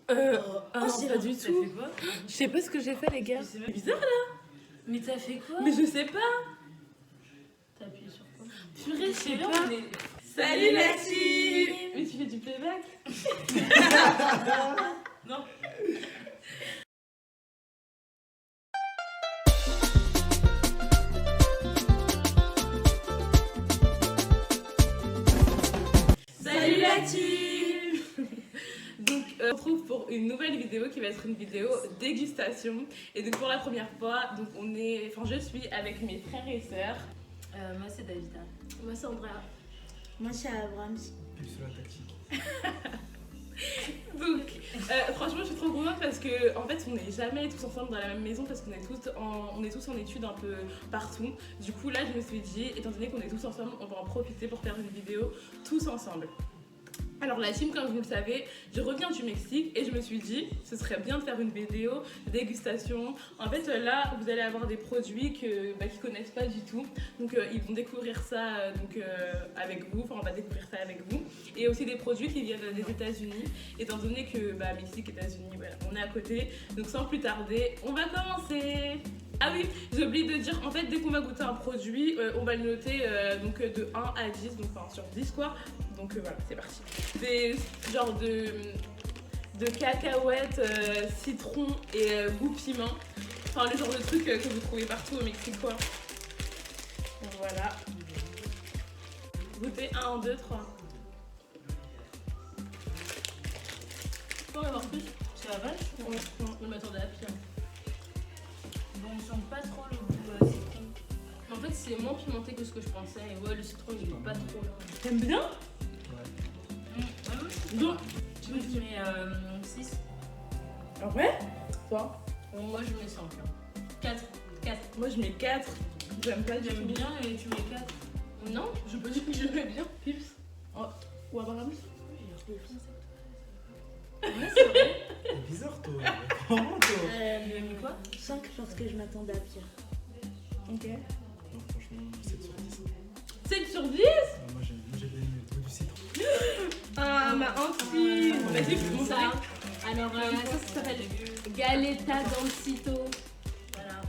Ah non, c'est pas du T'as tout. fait quoi? Je sais pas ce que j'ai fait, les gars. Je sais même- C'est bizarre là. Mais t'as fait quoi? Mais je sais pas. T'as appuyé sur quoi? Purée, je sais là, pas. on est- Salut la team. Mais tu fais du playback? Non. Salut la team. Donc on se retrouve pour une nouvelle vidéo qui va être une vidéo dégustation. Et donc pour la première fois, donc je suis avec mes frères et sœurs. Moi, c'est Davida. Moi c'est Andrea. Moi, c'est Abrams. Plus sur la tactique. Donc franchement je suis trop contente parce que en fait on n'est jamais tous ensemble dans la même maison parce qu'on est tous en études un peu partout. Du coup là je me suis dit, étant donné qu'on est tous ensemble, on va en profiter pour faire une vidéo tous ensemble. Alors la team, comme vous le savez, je reviens du Mexique et je me suis dit ce serait bien de faire une vidéo dégustation. En fait là vous allez avoir des produits qu'ils connaissent pas du tout. Donc ils vont découvrir ça avec vous, enfin on va découvrir ça avec vous. Et aussi des produits qui viennent des États-Unis, étant donné que Mexique, États-Unis, voilà, on est à côté. Donc sans plus tarder, on va commencer. Ah oui, j'ai oublié de dire, en fait, dès qu'on va goûter un produit, on va le noter de 1 à 10, donc enfin, sur 10 quoi. Donc voilà, c'est parti. Des genres de cacahuètes, citron et goût piment. Enfin, le genre de truc que vous trouvez partout au Mexique quoi. Donc, voilà. Goûtez 1, 2, 3. Tu peux en avoir plus? C'est la vache? On m'attendait à pire. Bon, on sent pas trop le goût citron. En fait, c'est moins pimenté que ce que je pensais. Et ouais, le citron, il est pas trop là. T'aimes bien? Donc, Tu mets 6. ah ouais? Toi? Moi, je mets 5. 4. Moi, je mets 4. J'aime pas du J'aime tout. bien et tu mets 4. Non, je peux dire que j'aimais bien. Pips. Oh. Ou Abraham. Ouais, c'est vrai. C'est bizarre, toi. Vraiment, toi. Tu as mis quoi? 5 parce que je m'attendais à pire. Ok. Non, franchement, 7 sur 10. 7 sur 10? Moi, j'ai bien aimé le goût du citron. Ah, ma auntie. Vas-y, je montre ça. Alors, Ça s'appelle Galeta Dancito. voilà.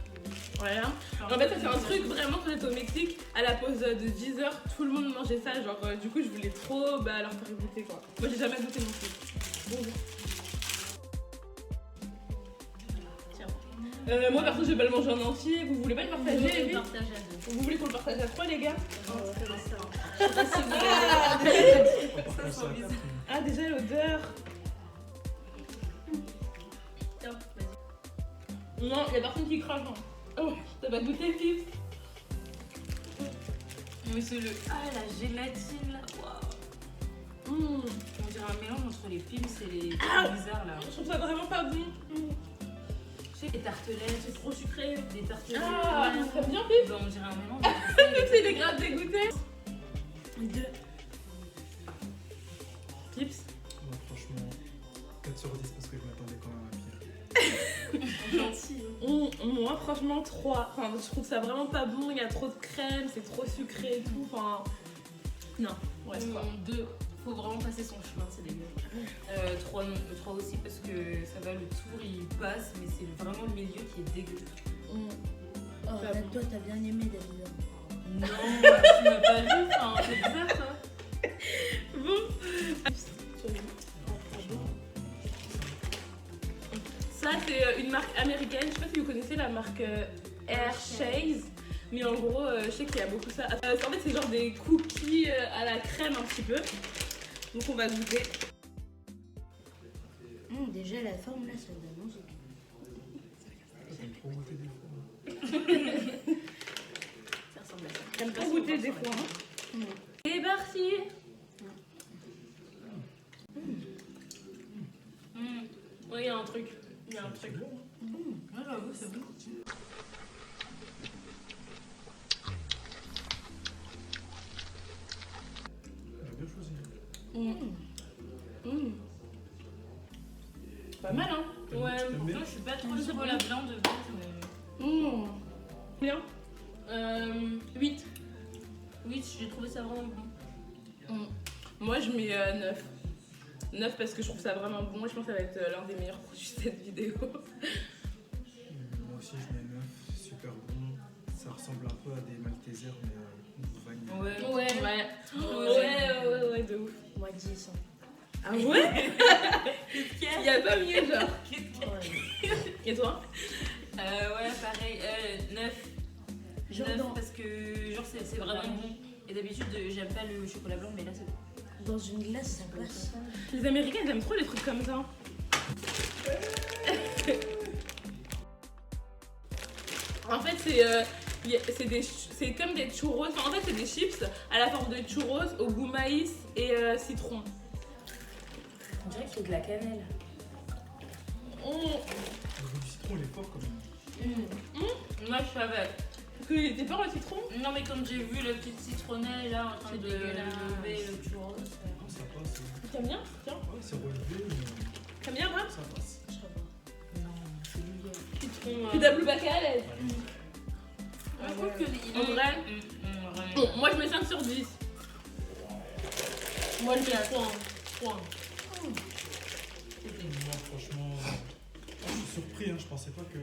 Voilà. En fait, ça c'est un truc vraiment quand j'étais au Mexique, à la pause de 10h, tout le monde mangeait ça. Genre, du coup, je voulais trop leur faire goûter quoi. Moi, j'ai jamais goûté non plus. Bonjour. Tiens. Moi, perso, je vais pas le manger en entier. Vous voulez pas le On partager, les le filles? partage à 2. Vous voulez qu'on le partage à 3, les gars? Je sais pas si vous l'avez. On partage ça à 4. Ah, déjà l'odeur. Tiens, vas-y. Non, il y a personne qui crache. Hein. Oh, t'as pas goûté, Pips? Mais c'est le. Ah, la gélatine là. Waouh. On dirait un mélange entre les pims et les bizarres là. Je trouve ça vraiment pas bon. Tu sais, les tartelettes, C'est trop sucré. des tartelettes. Ah, Ouais. t'aimes bien, Pips? Bah, on dirait un mélange. Pips, il est grave dégoûté. 2. Pips? Moi, franchement, 4 sur 10 parce que je m'attendais quand même à pire. Gentil. Moi, franchement, 3. Enfin, je trouve ça vraiment pas bon. Il y a trop de crème, c'est trop sucré et tout. Enfin, non. Ouais, 3. 2. Faut vraiment passer son chemin, c'est dégueu. 3 non, 3 aussi parce que ça va, le tour il passe, mais c'est vraiment le milieu qui est dégueu. Oh, toi, t'as bien aimé David. Non, tu m'as pas vu, enfin, c'est bizarre ça. Bon. Ça, c'est une marque américaine. Je sais pas si vous connaissez la marque Hershey's. Mais en gros, je sais qu'il y a beaucoup ça. En fait, c'est genre des cookies à la crème un petit peu. Donc, on va goûter. Déjà, la forme là, ça donne envie. J'aime trop goûter des fois. Ça ressemble à ça. J'aime pas goûter des fois. Hein. C'est parti. Oui, il y a un truc. Il y a un truc. Ouais, j'avoue, c'est bon. J'ai bien choisi. Pas mal, hein? Ouais. T'aimes bien? Moi, je suis pas trop sur la viande de bête, mais. Bien. 8. Oui, j'ai trouvé ça vraiment bon. Moi, je mets 9. 9 parce que je trouve ça vraiment bon et je pense que ça va être l'un des meilleurs produits de cette vidéo. Moi aussi, je mets 9. Super bon. Ça ressemble un peu à des Maltesers, mais vanille. Ouais, de ouf. Moi 10. Ah ouais? Il y a pas mieux, genre. Et toi? Ouais, pareil, 9. Genre 9 dans, parce que genre c'est vraiment bon. Et d'habitude, j'aime pas le chocolat blanc, mais là c'est bon. dans une glace, ça passe. Les Américains, ils aiment trop les trucs comme ça. En fait, c'est comme des churros. Enfin, en fait, c'est des chips à la forme de churros au goût maïs et citron. On dirait qu'il y a de la cannelle. Oh, Le goût du citron, il est fort quand même. Moi je savais. qu'il était fort le citron? Non, mais quand j'ai vu le petit citronnet là en train C'est de dégueulasse. lever le churros. Ça passe. T'aimes bien? Tiens. Ouais, c'est relevé, mais T'aimes bien, Bram? ça passe. Non, c'est du lait. Citron. Tu double bac à l'aise. Je trouve que En vrai, bon, moi je mets 5 sur 10. Moi je mets 3. Moi, franchement, je suis surpris. Hein. Je pensais pas que.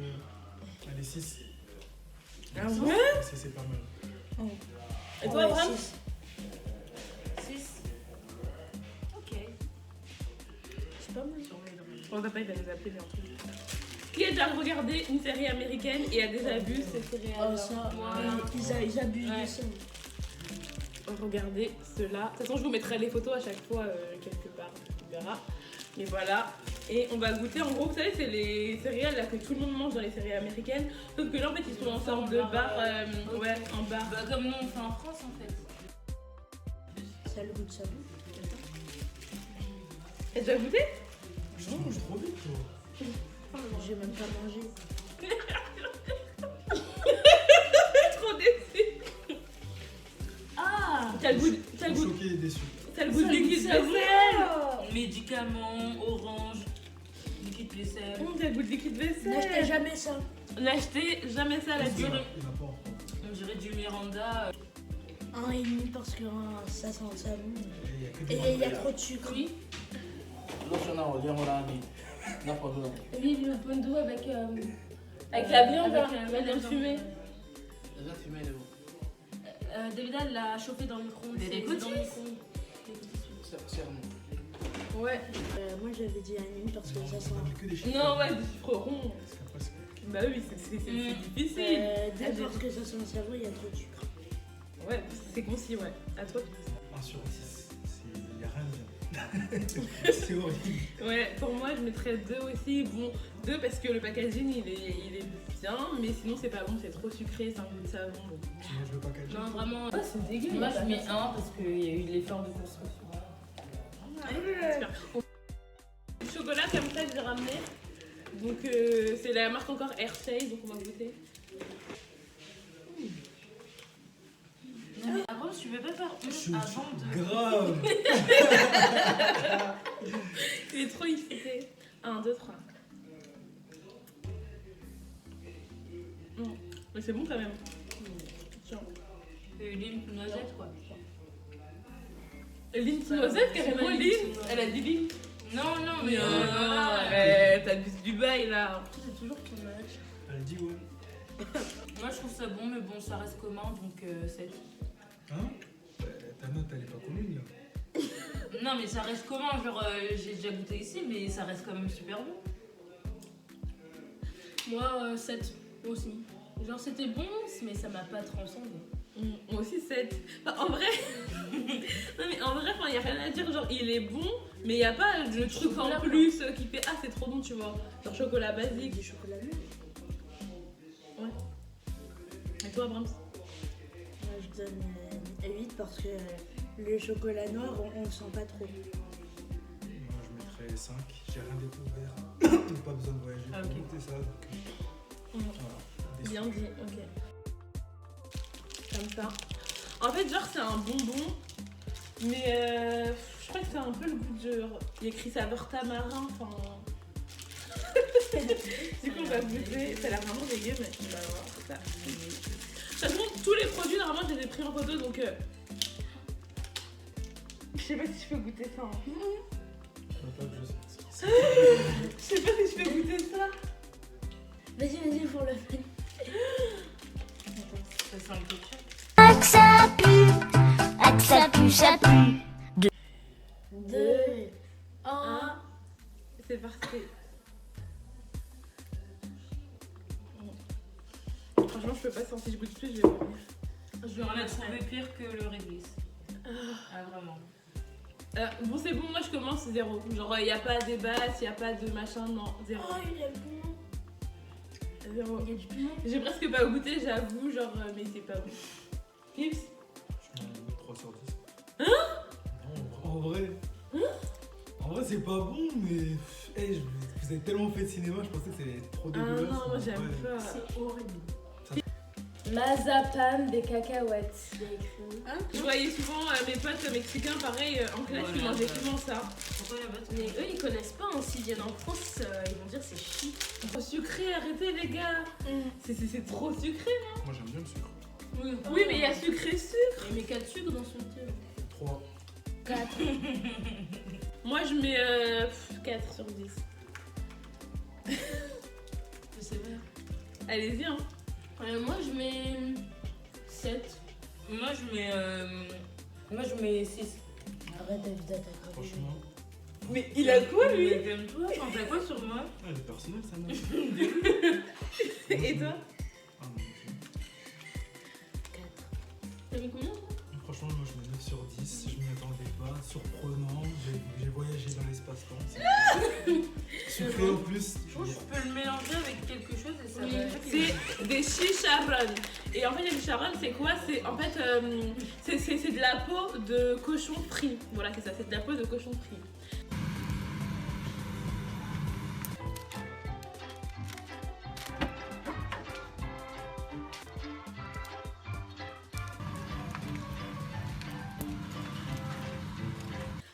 Allez, 6. Ah ouais? C'est pas mal. Et toi, Bram? 6. Ok. C'est pas mal. On va pas, il va nous appeler bientôt. Qui a déjà regardé une série américaine et a déjà vu cette série Oh, ça, ils abusent de ça. Regardez cela. De toute façon, je vous mettrai les photos à chaque fois quelque part. On verra. Mais voilà. Et on va goûter. En gros, vous savez, c'est les céréales là, que tout le monde mange dans les séries américaines. Sauf que là, en fait, ils sont en sorte de bar. Ouais, en bar. Bah, comme nous on fait en France en fait. Ça a le goût de savon. T'as déjà goûté? Je mange trop vite, toi. J'ai même pas mangé. Trop déçu. Ah, T'as le goût. T'as le Je suis goût. choqué et déçu. T'as le goût de liquide savon. vaisselle. médicaments, orange, liquide vaisselle. T'as le goût de liquide N'achetez vaisselle. jamais ça. N'achetez jamais ça à la Il y en durée. a pas en France. On dirait du Miranda. 1,5 parce que ça sent le savon. Il y a que Et des il y a trop de sucre. Oui. Oui, le pondo avec. Avec la viande, Avec, la viande fumée. Davida l'a chauffé dans le micro-ondes. Des C'est dégoûtis. dans le micro-ondes. Ouais. Moi j'avais dit 1,5 parce que Non, ça on sent. donne que des chiffres. Non, ouais, des chiffres ronds. Parce qu'après, c'est- Bah oui, c'est difficile. 2 parce que ça sent le savon, il y a trop de sucre. Ouais, c'est concis, ouais. À toi. 1 sur 10. Il n'y a rien de bien. C'est horrible. Ouais, pour moi, je mettrais 2 aussi. Bon, 2 parce que le packaging, il est bien, mais sinon, c'est pas bon, c'est trop sucré, c'est un goût de savon. Donc. Tu manges le packaging. Non, vraiment. C'est dégueu. Moi je mets 1 parce qu'il y a eu de l'effort de construction. Du chocolat comme ça, je l'ai ramené. Donc, c'est la marque encore Hershey, donc on va goûter. Non mais avant tu veux pas faire Je suis avant de. grave. Il est trop excité. 1, 2, 3. Mais c'est bon quand même. Tiens. L'huile noisette quoi. Lynn Noisette, carrément Ouais, Lynn. Lynn. Elle a dit Lynn. Non non mais T'abuses du bail là. C'est toujours ton âge. Elle dit ouais. moi je trouve ça bon mais bon ça reste commun donc 7. Hein Ta note, elle est pas commune là. Non mais ça reste commun genre j'ai déjà goûté ici mais ça reste quand même super bon. Moi, 7 aussi. Genre, c'était bon, mais ça m'a pas transcendé. Moi aussi 7. Enfin, en vrai. Non mais en vrai, il n'y a rien à dire. Genre, il est bon, mais il n'y a pas de truc en Chocolat, plus qui fait ah, c'est trop bon, tu vois. Genre chocolat basique. Du chocolat mûr. Et toi, Brahms? Moi je donne 8 parce que le chocolat noir, on le sent pas trop. Moi, je mettrais 5. J'ai rien découvert. Pas besoin de voyager Ah, pour ok. goûter ça. Donc, voilà. Déçu. Bien dit, ok. Comme ça. En fait, genre, c'est un bonbon, mais je crois que c'est un peu le goût de. Il y a écrit saveur tamarin, enfin. Du coup, on va goûter. Ça a l'air vraiment dégueu, mais on va voir ça. De toute façon, tous les produits, normalement, je les ai pris en photo, donc. Je sais pas si je peux goûter ça. Hein. Pas que je sais. Je sais pas si je peux goûter ça. Vas-y, pour le fun. Ça sent le ketchup. Ah que ça pue, ça pue. 2, 1. C'est parti. Franchement, je peux pas sentir, je goûte plus, je vais vomir. Je l'aurais trouvé pire que le réglisse. Ah, vraiment. Bon, c'est bon, moi je commence 0. Genre, il n'y a pas de débat, il n'y a pas de machin, non, 0. Oh, il est bon. 0. Il y a du piment. J'ai presque pas goûté, j'avoue, genre, mais c'est pas bon. Pips? Je mets 3 sur 10. Non, en vrai. En vrai, c'est pas bon, mais. Hey, vous avez tellement fait de cinéma, je pensais que c'était trop Ah dégueulasse. non, moi mais j'aime ouais. pas. C'est horrible. Mazapam des cacahuètes. Il y a écrit. Hein, je voyais souvent mes potes mexicains, pareil, en classe, ils Voilà, mangeaient ça. souvent ça. Pourquoi la botte? Mais eux, ils connaissent pas. Hein. S'ils viennent en France, ils vont dire c'est chic. Trop sucré, arrêtez les gars. C'est trop sucré. Moi, j'aime bien le sucre. Oui, Oui, mais il y a sucré sucre. Il met 4 sucres dans son thé. 3. 4. Moi je mets 4 sur 10. Je sais pas. Allez-y, hein. Moi, je mets 7. Moi, je mets 6. Arrête d'attaquer. Franchement. Mais il a quoi lui? Mais comme toi, t'as quoi sur moi? Ah, elle est personnelle, ça, non? Et toi? Ah, non, ok. 4. T'as mis combien toi? Franchement, moi, je mets 9 sur 10. Je m'y attendais pas. Surprenant. J'ai voyagé dans l'espace-temps. Sucré en plus. Je trouve que je peux le mélanger avec quelque chose et ça Oui. va. C'est des chicharrones. Et en fait, les chicharrones, c'est quoi? C'est en fait, c'est de la peau de cochon frit. Voilà, c'est ça, c'est de la peau de cochon frit.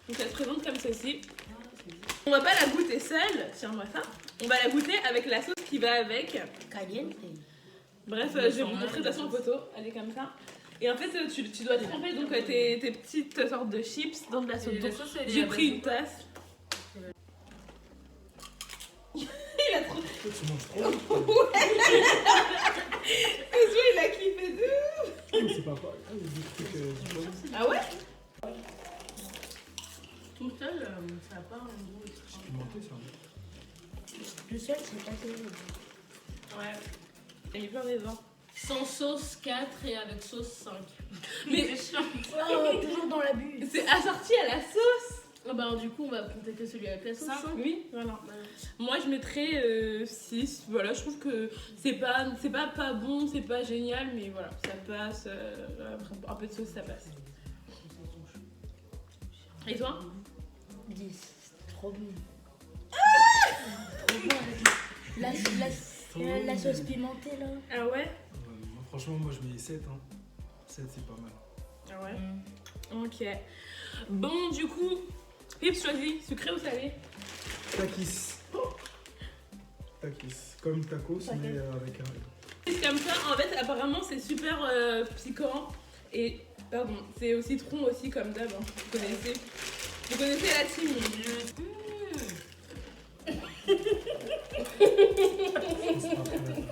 Donc elle se présente comme ceci. On va pas la goûter seule, tiens-moi ça. On va la goûter avec la sauce qui va avec. Caliente. Bref, je vais vous montrer de toute façon en photo. Elle est comme ça. Et en fait, tu dois tremper donc tes petites sortes de chips dans de la sauce. Et la Donc, sauce, elle est j'ai à pris base une tasse. Il a trop. Toi, tu manges trop. Il a kiffé de. C'est pas pareil. Ah, il y a des trucs. Tu vois. Ah ouais? Tout seul, ça n'a pas un goût extra. C'est pimenté, ça. Le seul, c'est pas terrible. Ouais. Il y a plein des vins. Sans sauce 4 et avec sauce 5. Mais Oh, toujours dans l'abus. c'est assorti à la sauce. Ah bah du coup, on va compter que celui avec la sauce. 5. Oui, voilà. Moi, je mettrais 6. Voilà, je trouve que c'est pas bon, c'est pas génial, mais voilà, ça passe. Un peu de sauce, ça passe. Et toi? 10. Trop bon. Trop bon avec la sauce pimentée là. Ah ouais? Ouais, moi, franchement, moi, je mets 7. Hein. 7, c'est pas mal. Ah ouais? Ok. Bon, du coup, Pips choisit sucré ou salé? Takis. Takis. Comme tacos, mais avec un. C'est comme ça, en fait, apparemment, c'est super piquant. Et, pardon, c'est au citron aussi, comme d'hab. Hein. Vous connaissez la team? C'est pas très bon.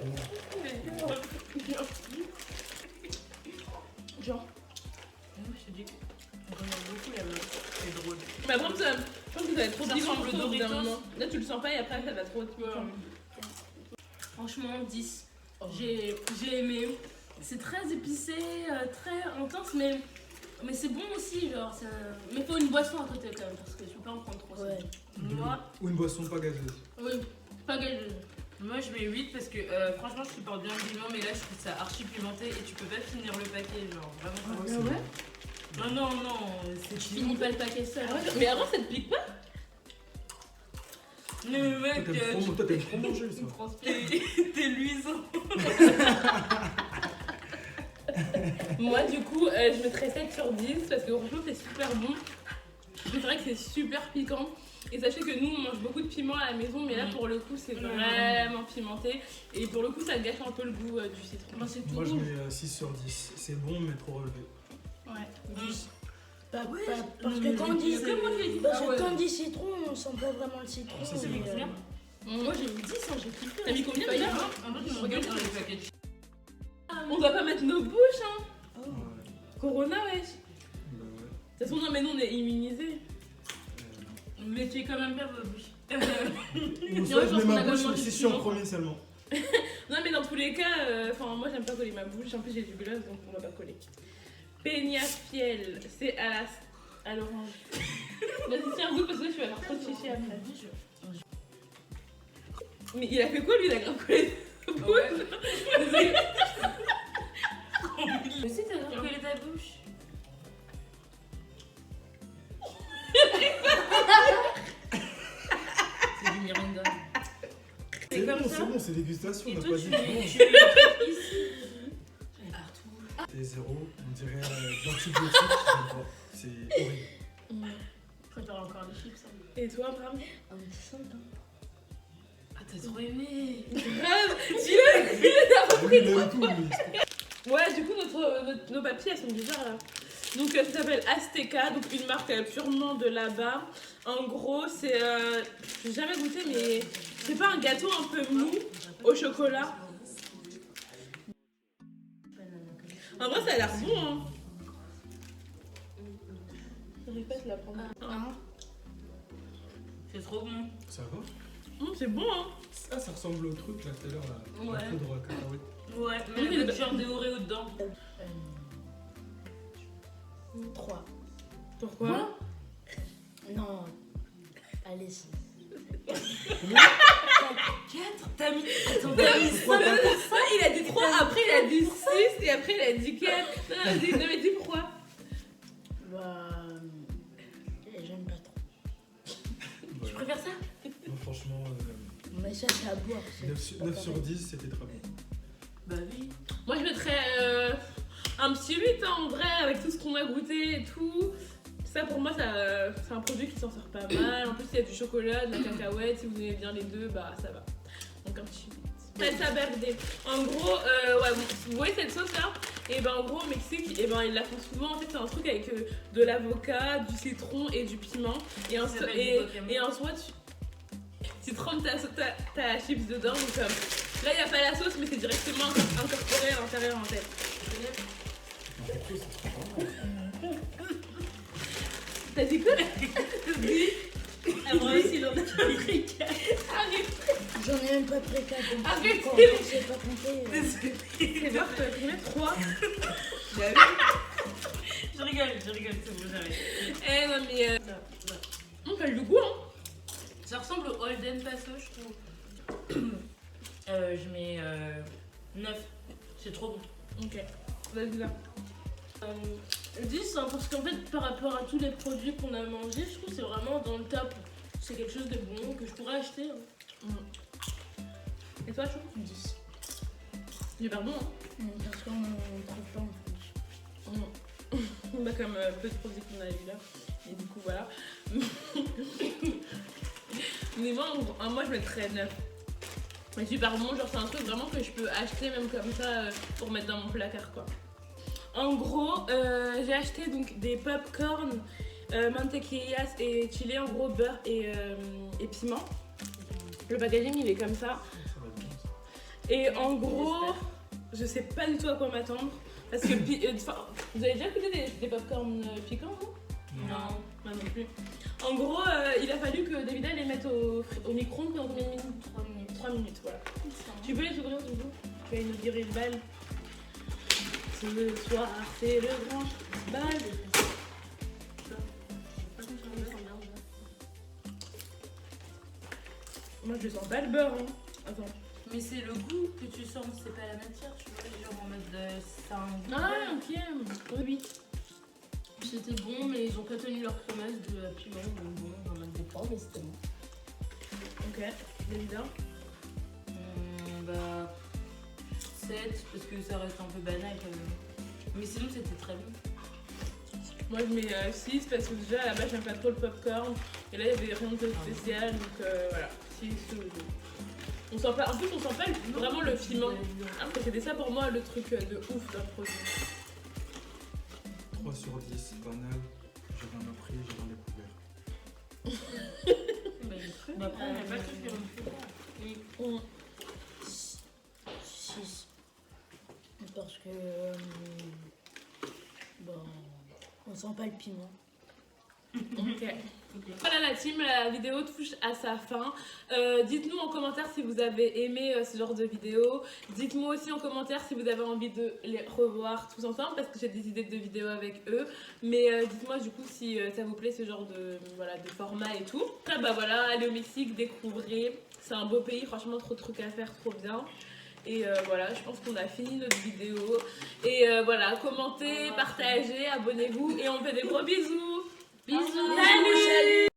Genre. Moi, je te dis qu'on regarde beaucoup là-bas. C'est drôle. Mais après, je pense que ça va être trop Ça piquant ressemble pour toi, au bout d'un Doritos. moment. Là, tu le sens pas et après, ça va trop être piquant. Franchement, 10. J'ai aimé. C'est très épicé, très intense, mais c'est bon aussi. Genre, ça... Mais faut une boisson à côté quand même, parce que tu peux pas en prendre trop. Ouais. Moi, Ou une boisson pas gazeuse. Oui, pas gageuse. moi, je mets 8 parce que franchement, je supporte bien le piment, mais là, je trouve ça archi pimenté et tu peux pas finir le paquet. Genre, vraiment. Ah, c'est ouais? Non, non, non, c'est Tu finis pas le paquet seul. Mais avant, ça te pique pas? Mais mec, Toi, t'aimes trop manger, ça. t'es luisant. Moi, du coup, je mettrais 7 sur 10 parce que franchement, c'est super bon. C'est vrai que c'est super piquant. Et sachez que nous, on mange beaucoup de piment à la maison, mais là, pour le coup, c'est vraiment pimenté. Et pour le coup, ça gâche un peu le goût du citron. Moi, c'est tout Moi, je rouge. mets 6 sur 10. C'est bon, mais trop relevé. Ouais. 10. Parce que quand on dit, C'est moi qui l'ai dit. parce Ah que ouais. quand on dit citron, on sent pas vraiment le citron. Ça, c'est mais, vrai. Moi j'ai mis 10, hein, j'ai kiffé. T'as mis combien Pas déjà grave, un peu, je me regarde dans les paquets. On doit pas mettre nos bouches, hein. Ouais. Corona, wesh. Bah ouais. De toute façon, non, mais nous, on est immunisés. Mais tu es quand même bien vos bouches. Ou Ouais, soit je je pense mets qu'on a ma bouche quand même ici mangé en souvent. premier seulement. Non, mais dans tous les cas, moi, j'aime pas coller ma bouche. En plus, j'ai du gloss, donc on va pas coller. Peña Fiel, c'est à l'orange. Vas-y, tiens, goûte parce que je vais avoir trop de chichi après. Mais il a fait quoi, lui? Il a grave collé sa bouche. Désolée. Mais si t'as grave collé ta bouche. C'est du Miranda. C'est comme bon, ça. c'est bon, c'est dégustation, Et on n'a toi pas tu dit mets non. ici. Partout. C'est zéro, on dirait de l'antibiotique, j'aime pas. C'est horrible. Je préfère encore les chips. hein. Et toi, Bram? Ah, mais c'est simple, hein. Ah, t'as trop aimé. Grave, dis-le. Lui, il aime tout, lui. Ouais, du coup, nos papiers, elles sont bizarres là. Donc, ça s'appelle Azteca, donc une marque purement de là-bas. En gros, c'est. J'ai jamais goûté, mais c'est pas un gâteau un peu mou au chocolat. En vrai, ça a l'air bon, hein. J'arrive pas à te la prendre. C'est trop bon. Ça va? C'est bon, hein. Ah, ça ressemble au truc là tout à l'heure, là. Ouais. La poudre à cacahuètes. Ouais, Oui, mais mais avec le- genre des Oreos dedans. 3. Pourquoi? Non. Allez, 6. 4. T'as mis. Attends, Ça, il a dit 3, après il a dit 6 et après il a dit 4. Non, mais dis pourquoi? Bah. J'aime pas trop. Ouais. Tu préfères ça? Non, franchement, Mais ça, c'est à boire. c'est 9 pas sur pareil. 10, c'était très bon. Bah oui. Moi, je mettrais un petit 8 hein, en vrai, avec tout ce qu'on a goûté et tout. Ça, pour moi, c'est un produit qui s'en sort pas mal. En plus, il y a du chocolat, de la cacahuète. Si vous aimez bien les deux, bah ça va. Donc, un petit 8. Salsa verde. En gros, ouais, vous voyez cette sauce là? Et ben, en gros, au Mexique, et ben, ils la font souvent. En fait, c'est un truc avec de l'avocat, du citron et du piment. Et en, Ça s'appelle et, du Pokémon. et en soi, tu trempes ta chips dedans. Donc, là, il n'y a pas la sauce, mais c'est directement incorporé à l'intérieur en tête. T'as dit quoi? Alors ici, il en a pris 4. Arrête, J'en ai même pas pris 4. Arrêtez. Quand on sait pas compter. c'est mort, tu vas primer 3. Je rigole, c'est bon, j'arrête. Eh non, mais. On fait le goût, hein. Ça ressemble au Holden Paso, je trouve. Je mets 9. C'est trop bon. Ok, vas-y là. 10 hein, parce qu'en fait par rapport à tous les produits qu'on a mangés, je trouve que c'est vraiment dans le top. C'est quelque chose de bon que je pourrais acheter. hein. Et toi, Chou? 10. Du pardon, hein. Parce qu'on ne trouve pas en France. Bah, comme peu de produits qu'on a eu là. Et du coup, voilà. Mais moi, je mettrais 9. Mais super bon, genre c'est un truc vraiment que je peux acheter même comme ça pour mettre dans mon placard quoi. En gros, j'ai acheté donc des popcorn, mantequillas et chili, en gros beurre et piment. Le packaging il est comme ça. Ça va bien, ça. Et en gros, je sais pas du tout à quoi m'attendre. Parce que, vous avez déjà goûté des popcorn piquants, non? Non. Moi non plus. En gros, il a fallu que Davida les mette au micro-ondes pendant combien de minutes? 3 minutes. 3 minutes, voilà. Tu peux les ouvrir du coup? Tu vas inaugurer le bal. Ce soir, c'est le grand bal. Moi, je sens pas le beurre, hein. Attends. Mais c'est le goût que tu sens, c'est pas la matière, tu vois. Genre en mode. C'est un goût. Ah, ok. Oui. C'était bon, mais ils ont pas tenu leur promesse de piment. Donc bon, on en a des pas, mais c'était bon. Ok. Davida. Bah. 7, parce que ça reste un peu banal quand même. Mais sinon, c'était très bon. Moi, je mets 6 parce que déjà, à la base, j'aime pas trop le popcorn. Et là, il y avait rien de spécial. Donc voilà. 6 ou 2. On sent pas, en plus, on sent pas vraiment le piment. Alors que c'était ça pour moi le truc de ouf d'un produit. 3 sur 10, banal. j'aurai un après, j'aurai un découvert. Bah, après, on n'a pas tout fait. 6. Parce que. Bon. On sent pas le piment. Ok. Voilà la team, la vidéo touche à sa fin. Dites-nous en commentaire si vous avez aimé ce genre de vidéo. Dites-moi aussi en commentaire si vous avez envie de les revoir tous ensemble parce que j'ai des idées de vidéos avec eux. Mais dites-moi du coup si ça vous plaît ce genre de, voilà, de format et tout. Après bah voilà, allez au Mexique, découvrez. C'est un beau pays, franchement trop de trucs à faire, trop bien. Et voilà, je pense qu'on a fini notre vidéo. Et voilà, commentez, partagez, abonnez-vous et on fait des gros bisous. Bisous. Salut.